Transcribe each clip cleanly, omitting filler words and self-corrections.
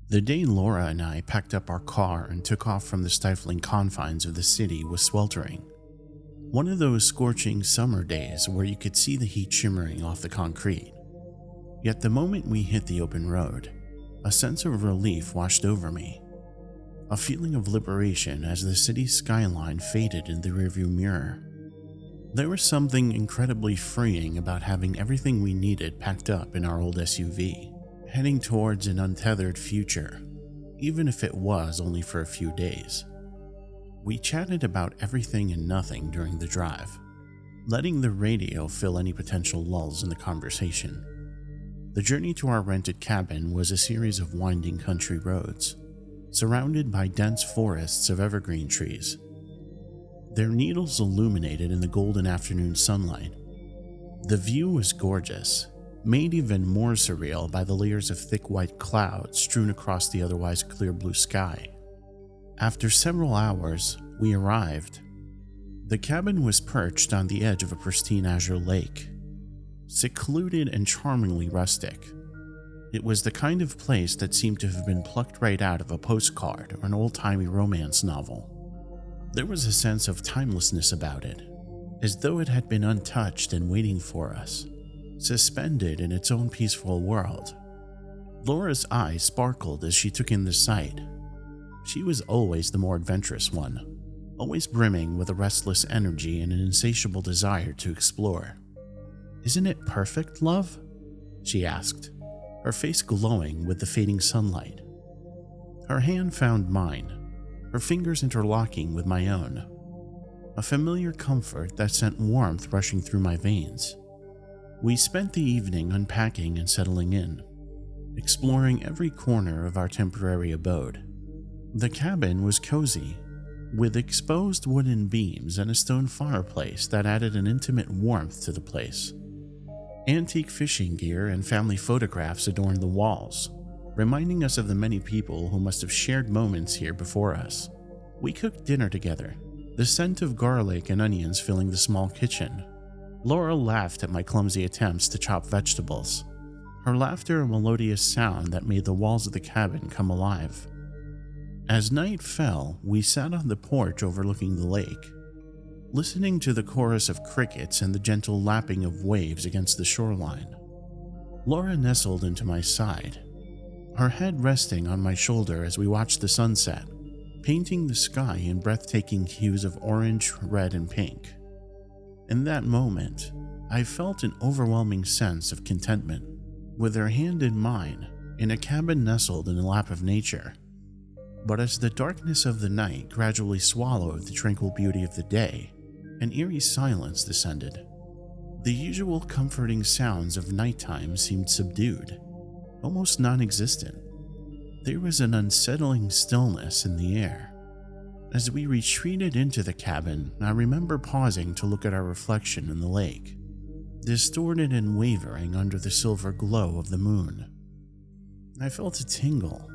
The day Laura and I packed up our car and took off from the stifling confines of the city was sweltering. One of those scorching summer days where you could see the heat shimmering off the concrete. Yet the moment we hit the open road, a sense of relief washed over me. A feeling of liberation as the city's skyline faded in the rearview mirror. There was something incredibly freeing about having everything we needed packed up in our old SUV, heading towards an untethered future, even if it was only for a few days. We chatted about everything and nothing during the drive, letting the radio fill any potential lulls in the conversation. The journey to our rented cabin was a series of winding country roads, surrounded by dense forests of evergreen trees. Their needles illuminated in the golden afternoon sunlight. The view was gorgeous, made even more surreal by the layers of thick white clouds strewn across the otherwise clear blue sky. After several hours, we arrived. The cabin was perched on the edge of a pristine azure lake, secluded and charmingly rustic. It was the kind of place that seemed to have been plucked right out of a postcard or an old-timey romance novel. There was a sense of timelessness about it, as though it had been untouched and waiting for us, suspended in its own peaceful world. Laura's eyes sparkled as she took in the sight. She was always the more adventurous one, always brimming with a restless energy and an insatiable desire to explore. "Isn't it perfect, love?" she asked, her face glowing with the fading sunlight. Her hand found mine, her fingers interlocking with my own, a familiar comfort that sent warmth rushing through my veins. We spent the evening unpacking and settling in, exploring every corner of our temporary abode. The cabin was cozy, with exposed wooden beams and a stone fireplace that added an intimate warmth to the place. Antique fishing gear and family photographs adorned the walls, reminding us of the many people who must have shared moments here before us. We cooked dinner together, the scent of garlic and onions filling the small kitchen. Laura laughed at my clumsy attempts to chop vegetables, her laughter a melodious sound that made the walls of the cabin come alive. As night fell, we sat on the porch overlooking the lake, listening to the chorus of crickets and the gentle lapping of waves against the shoreline. Laura nestled into my side, her head resting on my shoulder as we watched the sunset, painting the sky in breathtaking hues of orange, red, and pink. In that moment, I felt an overwhelming sense of contentment, with her hand in mine, in a cabin nestled in the lap of nature. But as the darkness of the night gradually swallowed the tranquil beauty of the day, an eerie silence descended. The usual comforting sounds of nighttime seemed subdued, almost non-existent. There was an unsettling stillness in the air. As we retreated into the cabin, I remember pausing to look at our reflection in the lake, distorted and wavering under the silver glow of the moon. I felt a tingle,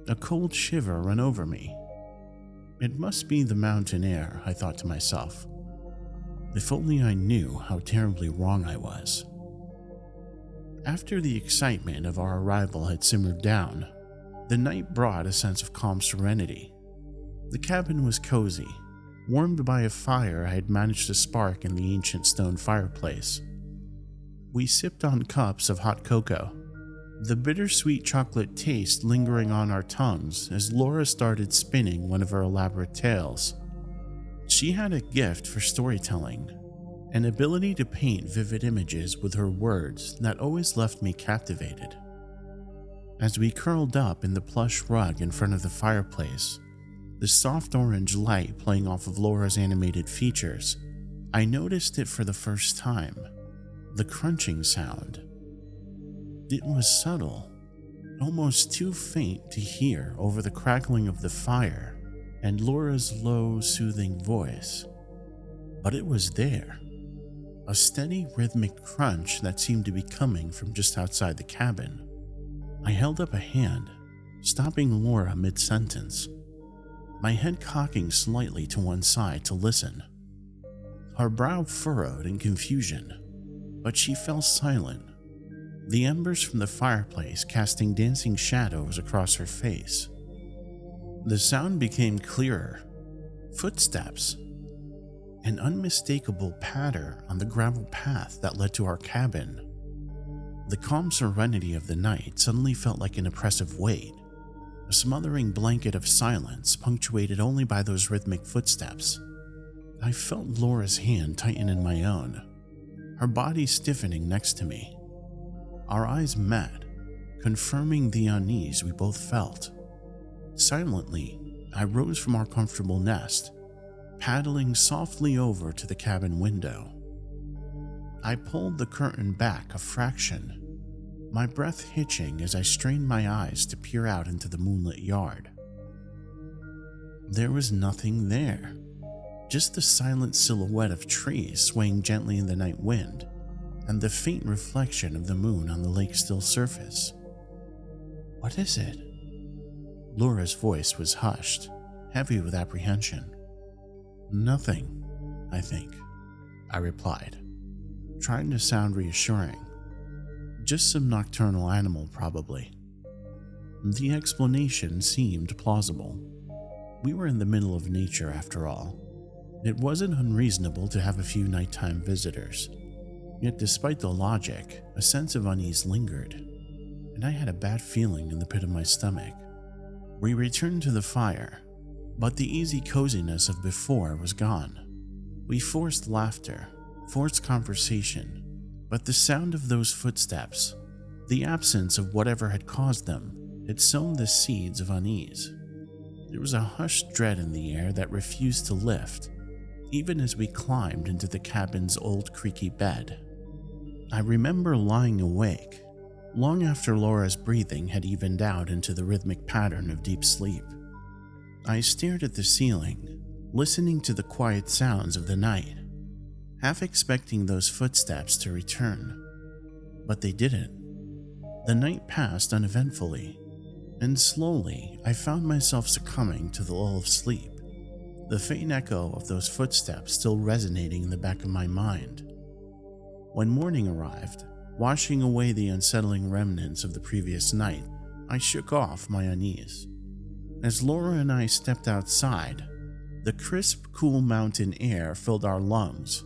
a cold shiver run over me. It must be the mountain air, I thought to myself. If only I knew how terribly wrong I was. After the excitement of our arrival had simmered down, the night brought a sense of calm serenity. The cabin was cozy, warmed by a fire I had managed to spark in the ancient stone fireplace. We sipped on cups of hot cocoa, the bittersweet chocolate taste lingering on our tongues as Laura started spinning one of her elaborate tales. She had a gift for storytelling, an ability to paint vivid images with her words that always left me captivated. As we curled up in the plush rug in front of the fireplace, the soft orange light playing off of Laura's animated features, I noticed it for the first time, the crunching sound. It was subtle, almost too faint to hear over the crackling of the fire and Laura's low, soothing voice. But it was there, a steady, rhythmic crunch that seemed to be coming from just outside the cabin. I held up a hand, stopping Laura mid-sentence, my head cocking slightly to one side to listen. Her brow furrowed in confusion, but she fell silent, the embers from the fireplace casting dancing shadows across her face. The sound became clearer. Footsteps. An unmistakable patter on the gravel path that led to our cabin. The calm serenity of the night suddenly felt like an oppressive weight, a smothering blanket of silence punctuated only by those rhythmic footsteps. I felt Laura's hand tighten in my own, her body stiffening next to me. Our eyes met, confirming the unease we both felt. Silently, I rose from our comfortable nest, paddling softly over to the cabin window. I pulled the curtain back a fraction, my breath hitching as I strained my eyes to peer out into the moonlit yard. There was nothing there, just the silent silhouette of trees swaying gently in the night wind, and the faint reflection of the moon on the lake's still surface. "What is it?" Laura's voice was hushed, heavy with apprehension. "Nothing, I think," I replied, trying to sound reassuring. "Just some nocturnal animal, probably." The explanation seemed plausible. We were in the middle of nature, after all. It wasn't unreasonable to have a few nighttime visitors. Yet despite the logic, a sense of unease lingered, and I had a bad feeling in the pit of my stomach. We returned to the fire, but the easy coziness of before was gone. We forced laughter, forced conversation, but the sound of those footsteps, the absence of whatever had caused them, had sown the seeds of unease. There was a hushed dread in the air that refused to lift, even as we climbed into the cabin's old creaky bed. I remember lying awake, long after Laura's breathing had evened out into the rhythmic pattern of deep sleep. I stared at the ceiling, listening to the quiet sounds of the night, half expecting those footsteps to return. But they didn't. The night passed uneventfully, and slowly I found myself succumbing to the lull of sleep, the faint echo of those footsteps still resonating in the back of my mind. When morning arrived, washing away the unsettling remnants of the previous night, I shook off my unease. As Laura and I stepped outside, the crisp, cool mountain air filled our lungs,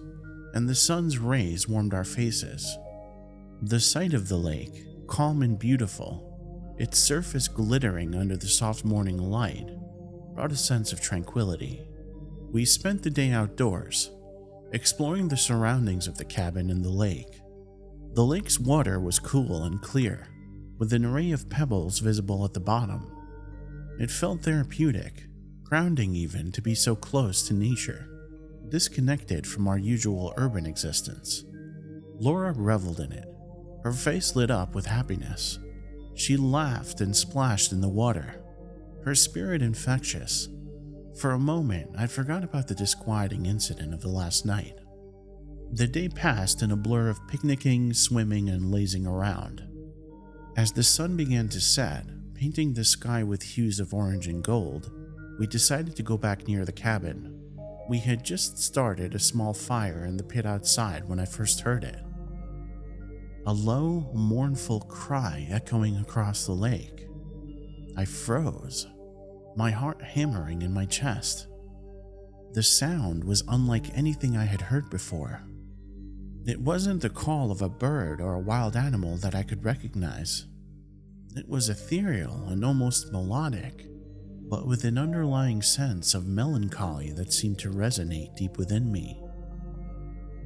and the sun's rays warmed our faces. The sight of the lake, calm and beautiful, its surface glittering under the soft morning light, brought a sense of tranquility. We spent the day outdoors, exploring the surroundings of the cabin and the lake. The lake's water was cool and clear, with an array of pebbles visible at the bottom. It felt therapeutic, grounding even, to be so close to nature, disconnected from our usual urban existence. Laura reveled in it, her face lit up with happiness. She laughed and splashed in the water, her spirit infectious. For a moment, I forgot about the disquieting incident of the last night. The day passed in a blur of picnicking, swimming, and lazing around. As the sun began to set, painting the sky with hues of orange and gold, we decided to go back near the cabin. We had just started a small fire in the pit outside when I first heard it. A low, mournful cry echoing across the lake. I froze, my heart hammering in my chest. The sound was unlike anything I had heard before. It wasn't the call of a bird or a wild animal that I could recognize. It was ethereal and almost melodic, but with an underlying sense of melancholy that seemed to resonate deep within me.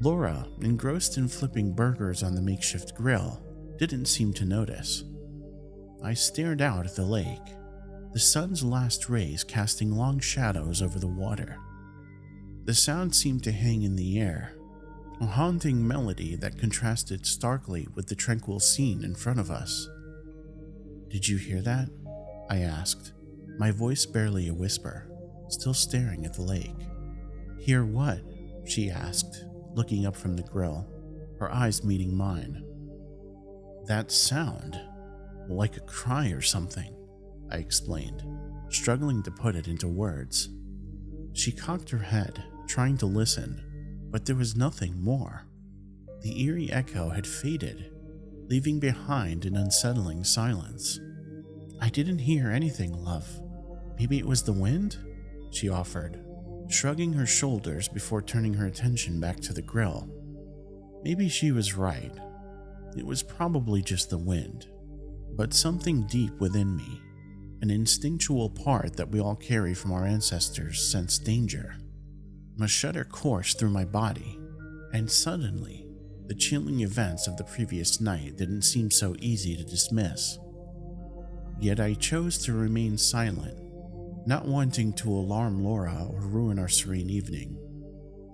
Laura, engrossed in flipping burgers on the makeshift grill, didn't seem to notice. I stared out at the lake, the sun's last rays casting long shadows over the water. The sound seemed to hang in the air, a haunting melody that contrasted starkly with the tranquil scene in front of us. "Did you hear that?" I asked, my voice barely a whisper, still staring at the lake. "Hear what?" she asked, looking up from the grill, her eyes meeting mine. "That sound, like a cry or something," I explained, struggling to put it into words. She cocked her head, trying to listen, but there was nothing more. The eerie echo had faded, leaving behind an unsettling silence. "I didn't hear anything, love. Maybe it was the wind?" she offered, shrugging her shoulders before turning her attention back to the grill. Maybe she was right. It was probably just the wind, but something deep within me, an instinctual part that we all carry from our ancestors, sensed danger. A shudder coursed through my body, and suddenly, the chilling events of the previous night didn't seem so easy to dismiss. Yet I chose to remain silent, not wanting to alarm Laura or ruin our serene evening.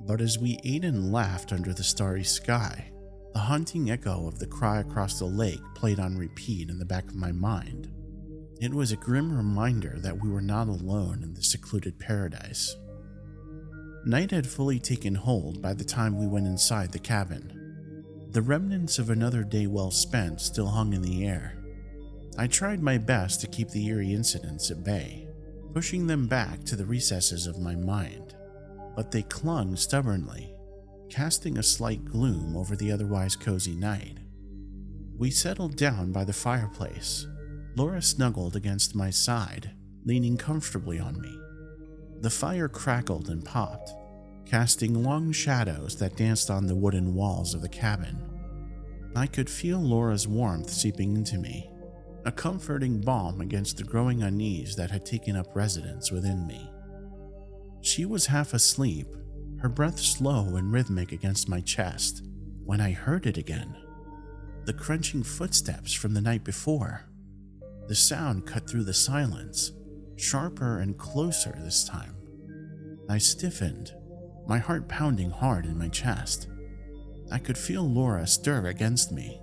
But as we ate and laughed under the starry sky, the haunting echo of the cry across the lake played on repeat in the back of my mind. It was a grim reminder that we were not alone in the secluded paradise. Night had fully taken hold by the time we went inside the cabin. The remnants of another day well spent still hung in the air. I tried my best to keep the eerie incidents at bay, pushing them back to the recesses of my mind, but they clung stubbornly, casting a slight gloom over the otherwise cozy night. We settled down by the fireplace. Laura snuggled against my side, leaning comfortably on me. The fire crackled and popped, casting long shadows that danced on the wooden walls of the cabin. I could feel Laura's warmth seeping into me, a comforting balm against the growing unease that had taken up residence within me. She was half asleep, her breath slow and rhythmic against my chest, when I heard it again. The crunching footsteps from the night before. The sound cut through the silence, sharper and closer this time. I stiffened, my heart pounding hard in my chest. I could feel Laura stir against me,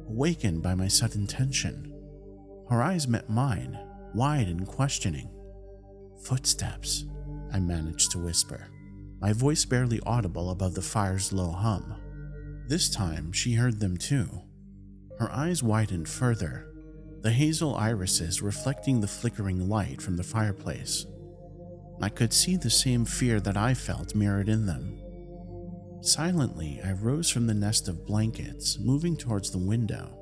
awakened by my sudden tension. Her eyes met mine, wide and questioning. "Footsteps," I managed to whisper, my voice barely audible above the fire's low hum. This time she heard them too. Her eyes widened further, the hazel irises reflecting the flickering light from the fireplace. I could see the same fear that I felt mirrored in them. Silently, I rose from the nest of blankets, moving towards the window.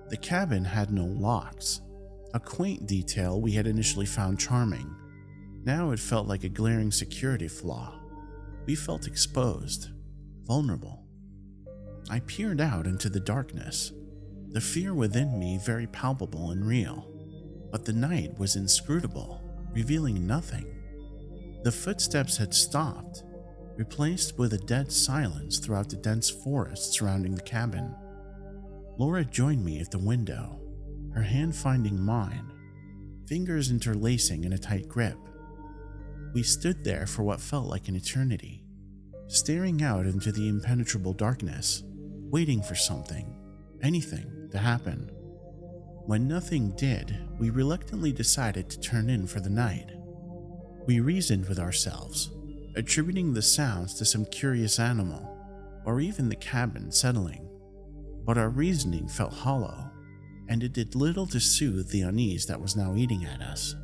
The cabin had no locks, a quaint detail we had initially found charming. Now it felt like a glaring security flaw. We felt exposed, vulnerable. I peered out into the darkness, the fear within me very palpable and real. But the night was inscrutable, revealing nothing. The footsteps had stopped, replaced with a dead silence throughout the dense forest surrounding the cabin. Laura joined me at the window, her hand finding mine, fingers interlacing in a tight grip. We stood there for what felt like an eternity, staring out into the impenetrable darkness, waiting for something, anything, to happen. When nothing did, we reluctantly decided to turn in for the night. We reasoned with ourselves, attributing the sounds to some curious animal, or even the cabin settling. But our reasoning felt hollow, and it did little to soothe the unease that was now eating at us.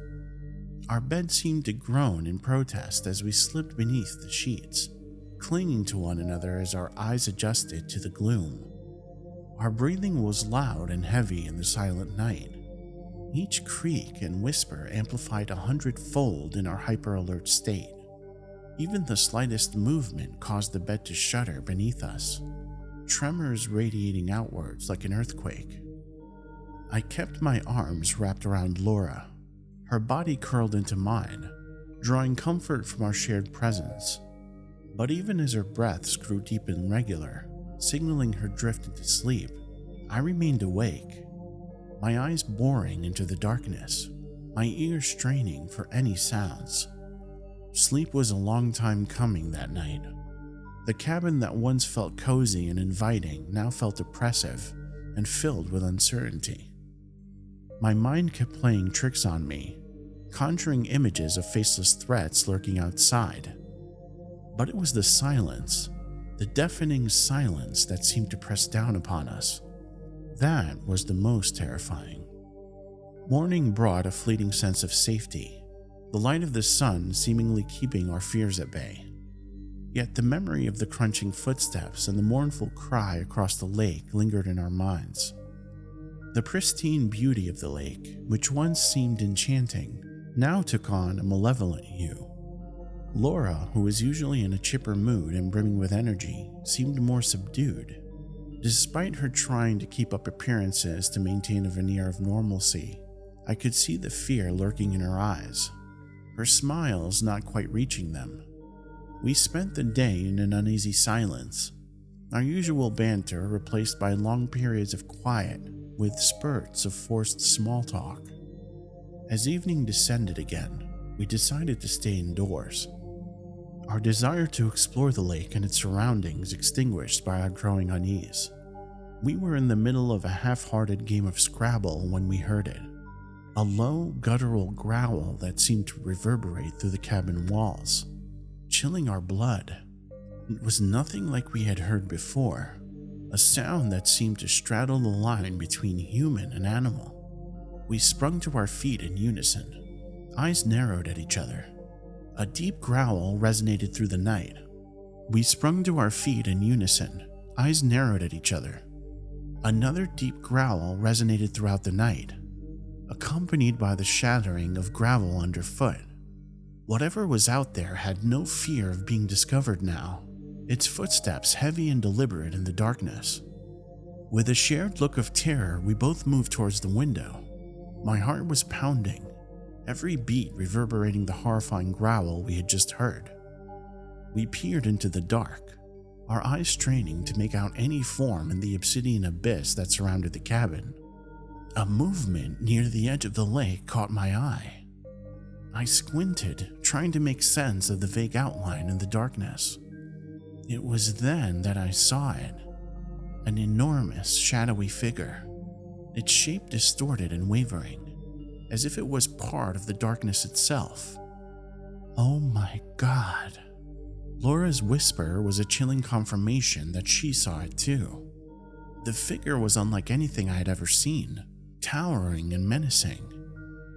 Our bed seemed to groan in protest as we slipped beneath the sheets, clinging to one another as our eyes adjusted to the gloom. Our breathing was loud and heavy in the silent night. Each creak and whisper amplified 100-fold in our hyper-alert state. Even the slightest movement caused the bed to shudder beneath us, tremors radiating outwards like an earthquake. I kept my arms wrapped around Laura, her body curled into mine, drawing comfort from our shared presence. But even as her breaths grew deep and regular, signaling her drift into sleep, I remained awake, my eyes boring into the darkness, my ears straining for any sounds. Sleep was a long time coming that night. The cabin that once felt cozy and inviting now felt oppressive and filled with uncertainty. My mind kept playing tricks on me, conjuring images of faceless threats lurking outside. But it was the silence, the deafening silence that seemed to press down upon us. That was the most terrifying. Morning brought a fleeting sense of safety, the light of the sun seemingly keeping our fears at bay. Yet the memory of the crunching footsteps and the mournful cry across the lake lingered in our minds. The pristine beauty of the lake, which once seemed enchanting, now took on a malevolent hue. Laura, who was usually in a chipper mood and brimming with energy, seemed more subdued. Despite her trying to keep up appearances to maintain a veneer of normalcy, I could see the fear lurking in her eyes, her smiles not quite reaching them. We spent the day in an uneasy silence, our usual banter replaced by long periods of quiet with spurts of forced small talk. As evening descended again, we decided to stay indoors, our desire to explore the lake and its surroundings extinguished by our growing unease. We were in the middle of a half-hearted game of Scrabble when we heard it, a low, guttural growl that seemed to reverberate through the cabin walls, chilling our blood. It was nothing like we had heard before, a sound that seemed to straddle the line between human and animal. We sprung to our feet in unison, eyes narrowed at each other. A deep growl resonated through the night. We sprung to our feet in unison, eyes narrowed at each other. Another deep growl resonated throughout the night, accompanied by the shattering of gravel underfoot. Whatever was out there had no fear of being discovered now, its footsteps heavy and deliberate in the darkness. With a shared look of terror, we both moved towards the window. My heart was pounding, every beat reverberating the horrifying growl we had just heard. We peered into the dark, our eyes straining to make out any form in the obsidian abyss that surrounded the cabin. A movement near the edge of the lake caught my eye. I squinted, trying to make sense of the vague outline in the darkness. It was then that I saw it, an enormous, shadowy figure, its shape distorted and wavering, as if it was part of the darkness itself. "Oh my God." Laura's whisper was a chilling confirmation that she saw it too. The figure was unlike anything I had ever seen, towering and menacing.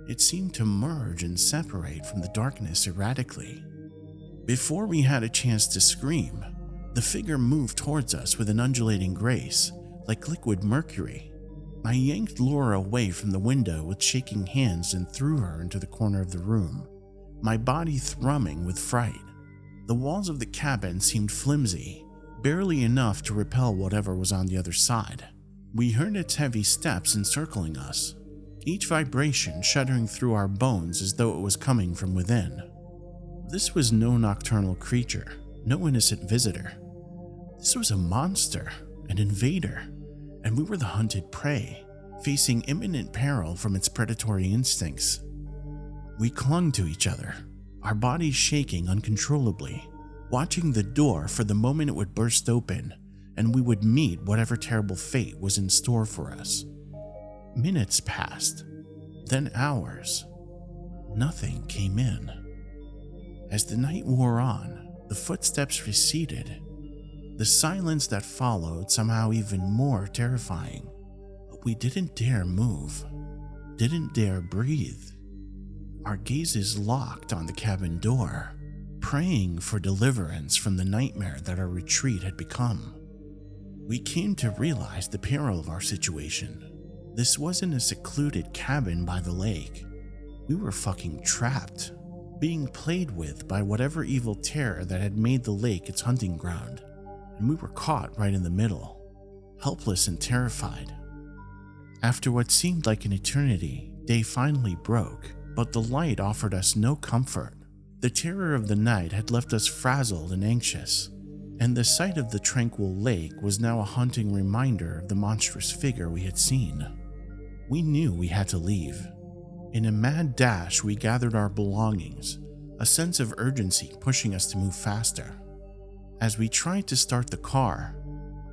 It seemed to merge and separate from the darkness erratically. Before we had a chance to scream, the figure moved towards us with an undulating grace, like liquid mercury. I yanked Laura away from the window with shaking hands and threw her into the corner of the room, my body thrumming with fright. The walls of the cabin seemed flimsy, barely enough to repel whatever was on the other side. We heard its heavy steps encircling us, each vibration shuddering through our bones as though it was coming from within. This was no nocturnal creature, no innocent visitor. This was a monster, an invader, and we were the hunted prey, facing imminent peril from its predatory instincts. We clung to each other, our bodies shaking uncontrollably, watching the door for the moment it would burst open and we would meet whatever terrible fate was in store for us. Minutes passed, then hours. Nothing came in. As the night wore on, the footsteps receded. The silence that followed somehow even more terrifying. But we didn't dare move, didn't dare breathe. Our gazes locked on the cabin door, praying for deliverance from the nightmare that our retreat had become. We came to realize the peril of our situation. This wasn't a secluded cabin by the lake. We were fucking trapped, being played with by whatever evil terror that had made the lake its hunting ground, and we were caught right in the middle, helpless and terrified. After what seemed like an eternity, day finally broke, but the light offered us no comfort. The terror of the night had left us frazzled and anxious, and the sight of the tranquil lake was now a haunting reminder of the monstrous figure we had seen. We knew we had to leave. In a mad dash, we gathered our belongings, a sense of urgency pushing us to move faster. As we tried to start the car,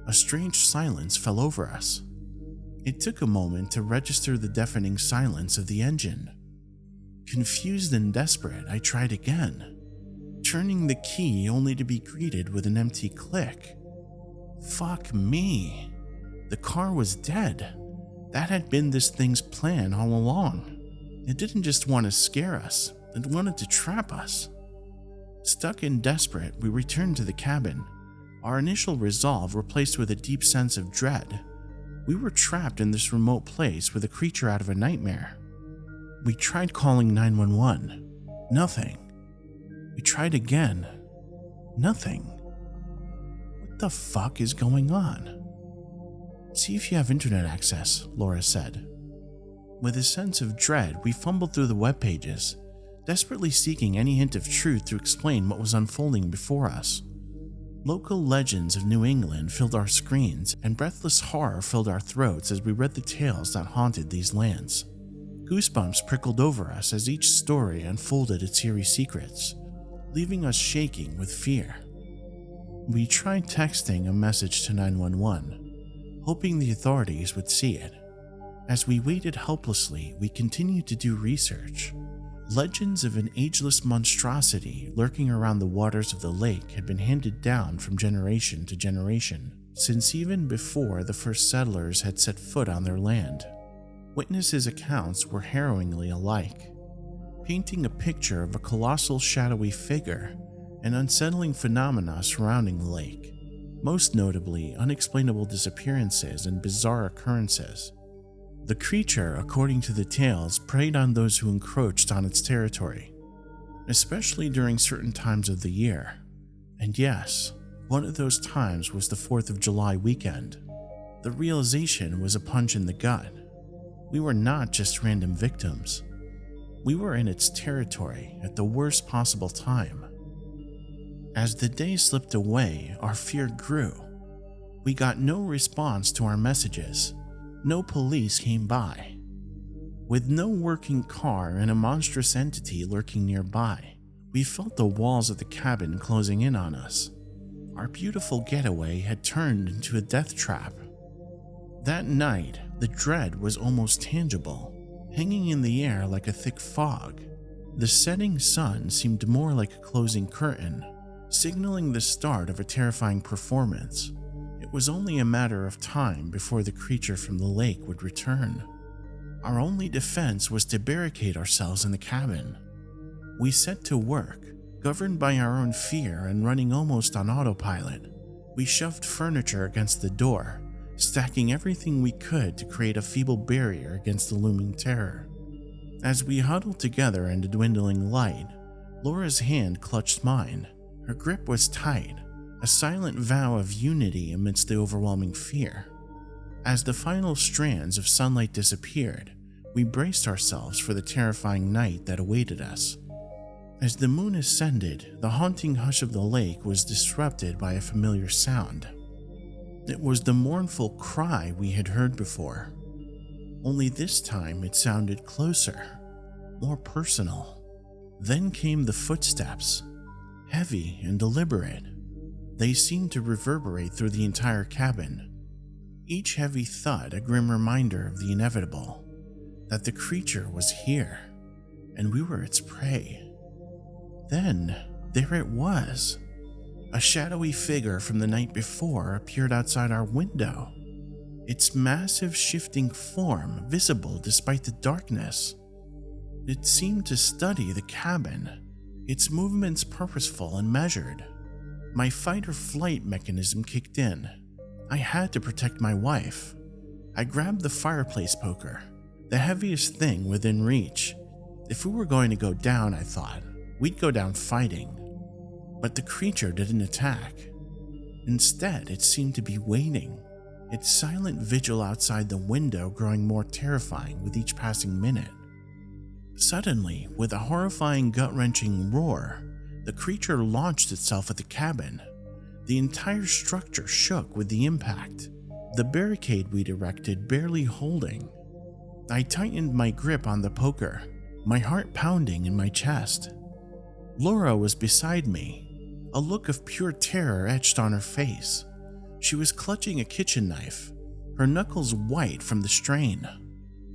a strange silence fell over us. It took a moment to register the deafening silence of the engine. Confused and desperate, I tried again, turning the key only to be greeted with an empty click. Fuck me. The car was dead. That had been this thing's plan all along. It didn't just want to scare us, it wanted to trap us. Stuck and desperate, we returned to the cabin, our initial resolve replaced with a deep sense of dread. We were trapped in this remote place with a creature out of a nightmare. We tried calling 911. Nothing. We tried again. Nothing. What the fuck is going on? See if you have internet access, Laura said. With a sense of dread, we fumbled through the web pages, desperately seeking any hint of truth to explain what was unfolding before us. Local legends of New England filled our screens, and breathless horror filled our throats as we read the tales that haunted these lands. Goosebumps prickled over us as each story unfolded its eerie secrets, leaving us shaking with fear. We tried texting a message to 911, hoping the authorities would see it. As we waited helplessly, we continued to do research. Legends of an ageless monstrosity lurking around the waters of the lake had been handed down from generation to generation, since even before the first settlers had set foot on their land. Witnesses' accounts were harrowingly alike, painting a picture of a colossal shadowy figure and unsettling phenomena surrounding the lake, most notably unexplainable disappearances and bizarre occurrences. The creature, according to the tales, preyed on those who encroached on its territory, especially during certain times of the year. And yes, one of those times was the 4th of July weekend. The realization was a punch in the gut. We were not just random victims. We were in its territory at the worst possible time. As the days slipped away, our fear grew. We got no response to our messages. No police came by. With no working car and a monstrous entity lurking nearby, we felt the walls of the cabin closing in on us. Our beautiful getaway had turned into a death trap. That night, the dread was almost tangible, hanging in the air like a thick fog. The setting sun seemed more like a closing curtain, signaling the start of a terrifying performance. It was only a matter of time before the creature from the lake would return. Our only defense was to barricade ourselves in the cabin. We set to work, governed by our own fear and running almost on autopilot. We shoved furniture against the door, stacking everything we could to create a feeble barrier against the looming terror. As we huddled together in the dwindling light, Laura's hand clutched mine. Her grip was tight, a silent vow of unity amidst the overwhelming fear. As the final strands of sunlight disappeared, we braced ourselves for the terrifying night that awaited us. As the moon ascended, the haunting hush of the lake was disrupted by a familiar sound. It was the mournful cry we had heard before, only this time it sounded closer, more personal. Then came the footsteps, heavy and deliberate. They seemed to reverberate through the entire cabin, each heavy thud a grim reminder of the inevitable, that the creature was here, and we were its prey. Then, there it was. A shadowy figure from the night before appeared outside our window, its massive shifting form visible despite the darkness. It seemed to study the cabin, its movements purposeful and measured. My fight-or-flight mechanism kicked in. I had to protect my wife. I grabbed the fireplace poker, the heaviest thing within reach. If we were going to go down, I thought, we'd go down fighting. But the creature didn't attack. Instead, it seemed to be waiting, its silent vigil outside the window growing more terrifying with each passing minute. Suddenly, with a horrifying, gut-wrenching roar, the creature launched itself at the cabin. The entire structure shook with the impact, the barricade we'd erected barely holding. I tightened my grip on the poker, my heart pounding in my chest. Laura was beside me, a look of pure terror etched on her face. She was clutching a kitchen knife, her knuckles white from the strain.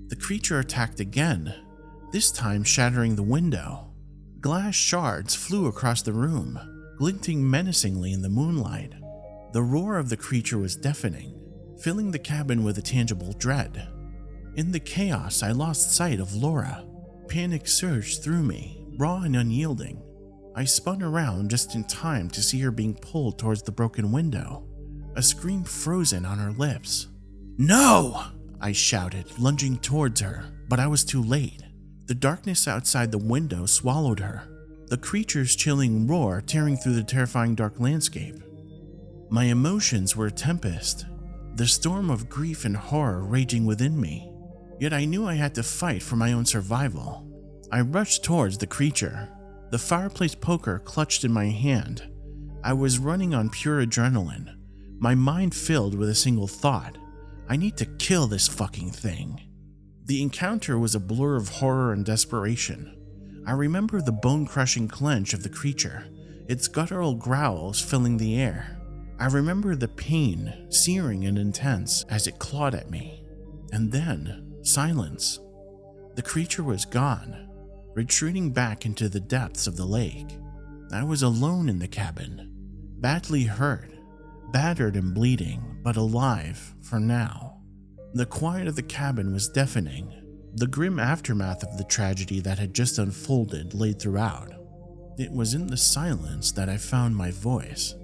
The creature attacked again, this time shattering the window. Glass shards flew across the room, glinting menacingly in the moonlight. The roar of the creature was deafening, filling the cabin with a tangible dread. In the chaos, I lost sight of Laura. Panic surged through me, raw and unyielding. I spun around just in time to see her being pulled towards the broken window, a scream frozen on her lips. "No!" I shouted, lunging towards her, but I was too late. The darkness outside the window swallowed her, the creature's chilling roar tearing through the terrifying dark landscape. My emotions were a tempest, the storm of grief and horror raging within me. Yet I knew I had to fight for my own survival. I rushed towards the creature, the fireplace poker clutched in my hand. I was running on pure adrenaline, my mind filled with a single thought: I need to kill this fucking thing. The encounter was a blur of horror and desperation. I remember the bone-crushing clench of the creature, its guttural growls filling the air. I remember the pain, searing and intense, as it clawed at me. And then, silence. The creature was gone, retreating back into the depths of the lake. I was alone in the cabin, badly hurt, battered and bleeding, but alive for now. The quiet of the cabin was deafening, the grim aftermath of the tragedy that had just unfolded laid throughout. It was in the silence that I found my voice.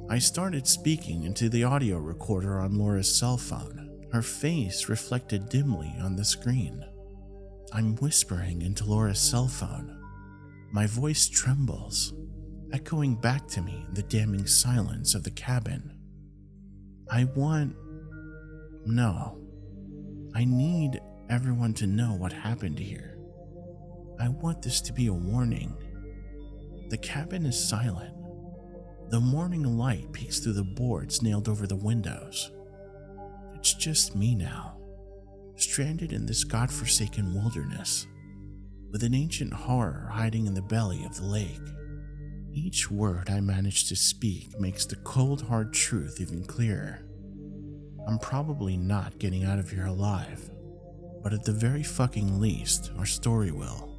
I started speaking into the audio recorder on Laura's cell phone, her face reflected dimly on the screen. I'm whispering into Laura's cell phone. My voice trembles, echoing back to me in the damning silence of the cabin. I need everyone to know what happened here. I want this to be a warning. The cabin is silent. The morning light peeks through the boards nailed over the windows. It's just me now, stranded in this godforsaken wilderness, with an ancient horror hiding in the belly of the lake. Each word I manage to speak makes the cold, hard truth even clearer. I'm probably not getting out of here alive, but at the very fucking least, our story will.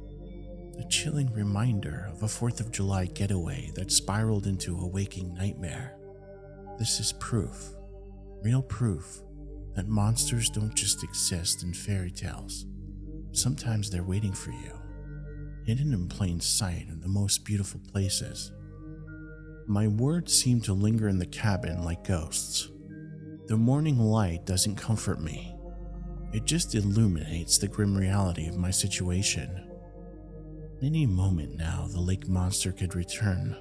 A chilling reminder of a 4th of July getaway that spiraled into a waking nightmare. This is proof, real proof, that monsters don't just exist in fairy tales. Sometimes they're waiting for you, hidden in plain sight in the most beautiful places. My words seem to linger in the cabin like ghosts. The morning light doesn't comfort me. It just illuminates the grim reality of my situation. Any moment now, the lake monster could return.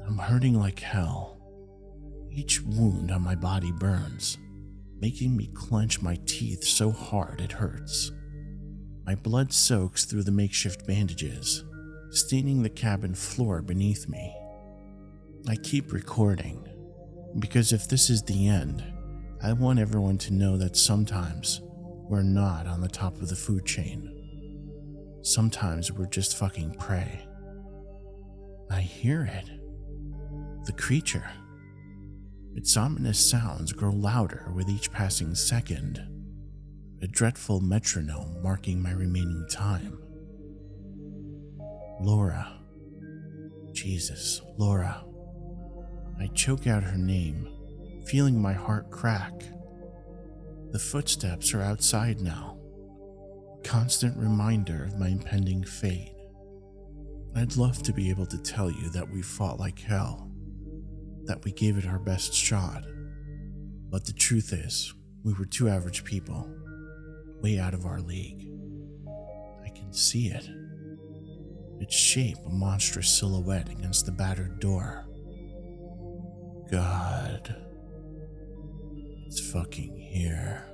I'm hurting like hell. Each wound on my body burns, making me clench my teeth so hard it hurts. My blood soaks through the makeshift bandages, staining the cabin floor beneath me. I keep recording, because if this is the end, I want everyone to know that sometimes we're not on the top of the food chain. Sometimes we're just fucking prey. I hear it. The creature. Its ominous sounds grow louder with each passing second, a dreadful metronome marking my remaining time. Laura. Jesus, Laura. I choke out her name, feeling my heart crack. The footsteps are outside now, a constant reminder of my impending fate. I'd love to be able to tell you that we fought like hell, that we gave it our best shot, but the truth is, we were two average people, way out of our league. I can see it. Its shape a monstrous silhouette against the battered door. God, it's fucking here.